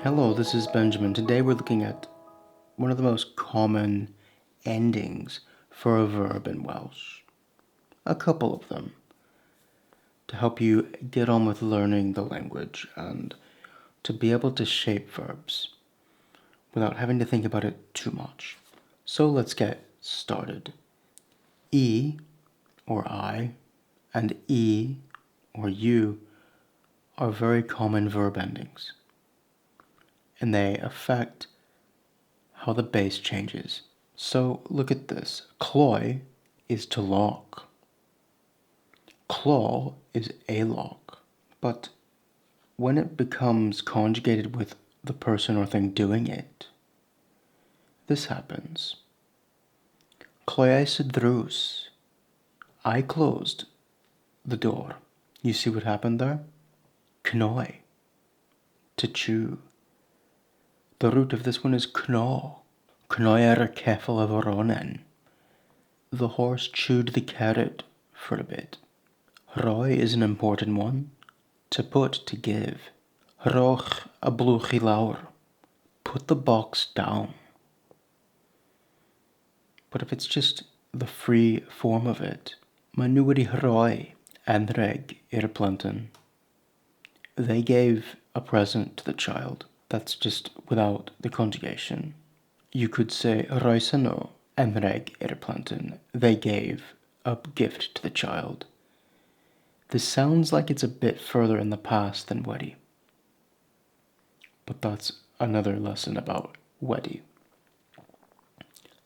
Hello, this is Benjamin. Today we're looking at one of the most common endings for a verb in Welsh. A couple of them to help you get on with learning the language and to be able to shape verbs without having to think about it too much. So let's get started. E or I and E or you are very common verb endings, and they affect how the base changes. So look at this. Cloy is to lock. Claw is a lock. But when it becomes conjugated with the person or thing doing it, this happens. Cloiais drws. I closed the door. You see what happened there? Knoy, to chew. The root of this one is knaw. Knoyer keffel of ronen. The horse chewed the carrot for a bit. Roi is an important one. To put, to give. Roch a blwch I lawr. Put the box down. But if it's just the free form of it, ma nhw wedi rhoi anrheg i'r plentyn. They gave a present to the child. That's just without the conjugation. You could say roeson nhw anrheg i'r plentyn. They gave a gift to the child. This sounds like it's a bit further in the past than wedi. But that's another lesson about wedi.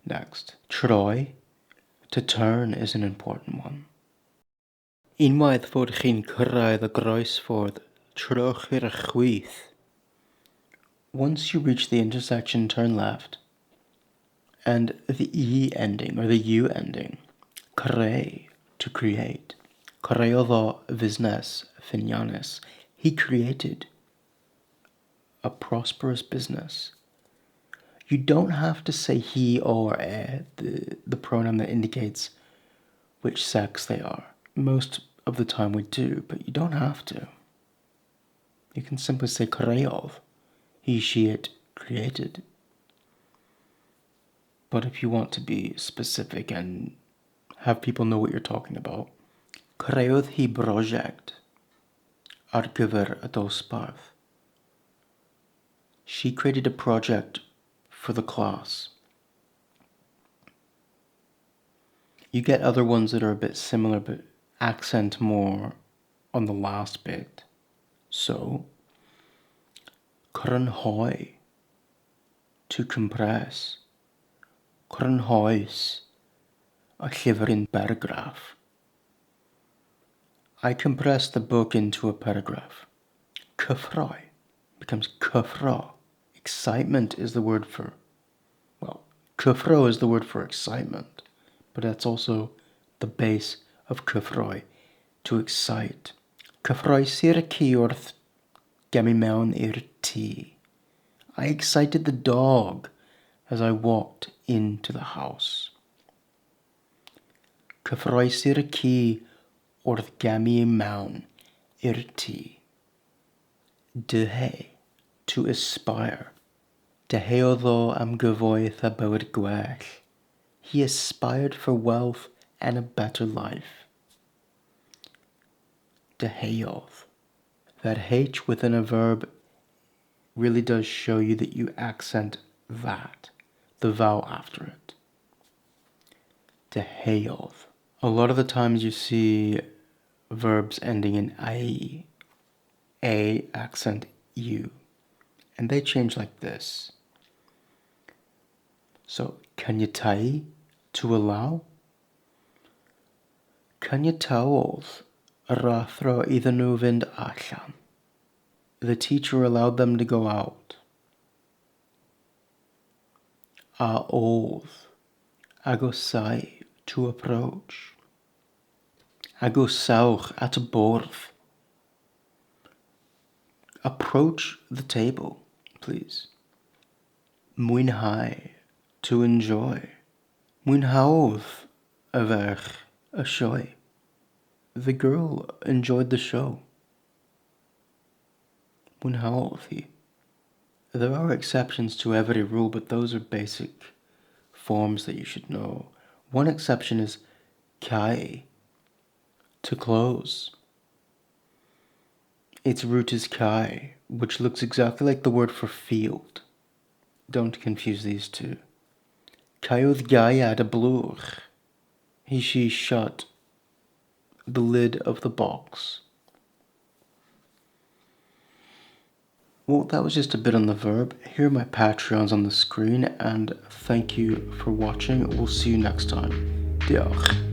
Next, troi, to turn, is an important one. Unwaith fod chi'n cyrraedd y groesffordd, trowch i'r chwith. Once you reach the intersection, turn left. And the E ending, or the U ending, creu, to create. Creodd o fusnes ffiniannus. He created a prosperous business. You don't have to say he or the pronoun that indicates which sex they are. Most of the time we do, but you don't have to. You can simply say creodd. He, she, it created. But if you want to be specific and have people know what you're talking about, creodd hi brosiect ar gyfer y dosbarth. She created a project for the class. You get other ones that are a bit similar but accent more on the last bit. So, crynhoi, to compress. Crynhoes, a llyfr in paragraph. I compressed the book into a paragraph. Cyffroi becomes cyffro. Excitement is the word for, cyffro is the word for excitement, but that's also the base of cyffroi, to excite. Cyffroesir ci wrth gemi mewn i'r tŷ. I excited the dog as I walked into the house. Cyffroesir ci wrth gemi mewn i'r tŷ. Dyhe, to aspire. Dyheodd o am gyfoeth a bywyd gwell. He aspired for wealth and a better life. Dyheodd. That H within a verb really does show you that you accent that, the vowel after it. Dyheodd. A lot of the times you see verbs ending in I, A accent U, and they change like this. So, caniatáu, to allow. Caniatáodd yr athro iddyn nhw fynd allan. The teacher allowed them to go out. A oedd, agosau, to approach. Agosawch at a bwrdd. Approach the table, please. Mwynhau, to enjoy. Mwynhaodd y ferch y sioe. The girl enjoyed the show. Mwynhaodd hi. There are exceptions to every rule, but those are basic forms that you should know. One exception is kai, to close. Its root is kai, which looks exactly like the word for field. Don't confuse these two. Caiodd gaiad y blwch. She shut the lid of the box. Well, that was just a bit on the verb. Here are my Patreons on the screen, and thank you for watching. We'll see you next time. Diolch.